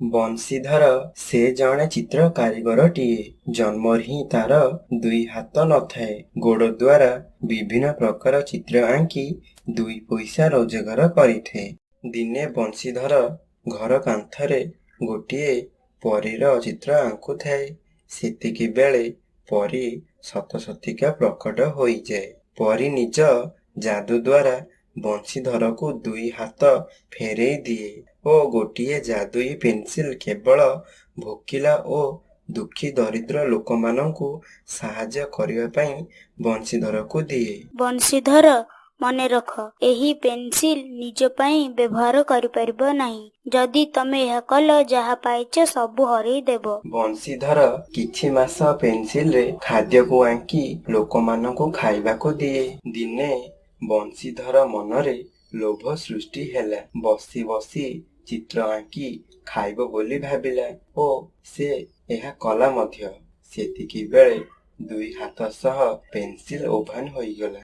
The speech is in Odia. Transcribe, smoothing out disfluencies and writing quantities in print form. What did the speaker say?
ବଂଶୀଧର ସେ ଜଣେ ଚିତ୍ର କାରିଗରଟିଏ। ଜନ୍ମରୁ ହିଁ ତାର ଦୁଇ ହାତ ନଥାଏ। ଗୋଡ଼ ଦ୍ୱାରା ବିଭିନ୍ନ ପ୍ରକାର ଚିତ୍ର ଆଙ୍କି ଦୁଇ ପଇସା ରୋଜଗାର କରିଥାଏ। ଦିନେ ବଂଶୀଧର ଘର କାନ୍ଥରେ ଗୋଟିଏ ପରୀର ଚିତ୍ର ଆଙ୍କୁଥାଏ। ସେତିକିବେଳେ ପରୀ ସତସତିକା ପ୍ରକଟ ହୋଇଯାଏ। ପରୀ ନିଜ ଯାଦୁ ଦ୍ୱାରା ବଂଶୀଧରକୁ ଦୁଇ ହାତ ଫେରେଇ ଦିଏ ଓ ଗୋଟିଏ ଯାଦୁଇ ପେନସିଲ କେବଳ ଭୋକିଲା ଓ ଦୁଃଖୀ ଦରିଦ୍ର ଲୋକମାନଙ୍କୁ ସାହାଯ୍ୟ କରିବା ପାଇଁ ବଂଶୀଧରକୁ ଦିଏ। ବଂଶୀଧର, ମନେ ରଖ, ଏହି ପେନସିଲ ନିଜ ପାଇଁ ବ୍ୟବହାର କରିପାରିବ ନାହିଁ। ଯଦି ତମେ ଏହା କଲ, ଯାହା ପାଇଛ ସବୁ ହରେଇ ଦେବ। ବଂଶୀଧର କିଛି ମାସ ପେନସିଲରେ ଖାଦ୍ୟକୁ ଆଙ୍କି ଲୋକମାନଙ୍କୁ ଖାଇବାକୁ ଦିଏ। ଦିନେ ବଂଶୀଧର ମନରେ ଲୋଭ ସୃଷ୍ଟି ହେଲା। ବସି ବସି ଚିତ୍ର ଆଙ୍କି ଖାଇବ ବୋଲି ଭାବିଲା ଓ ସେ ଏହା କଲା ମଧ୍ୟ। ସେତିକିବେଳେ ଦୁଇ ହାତ ସହ ପେନସିଲ ଓଭାନ ହୋଇଗଲା।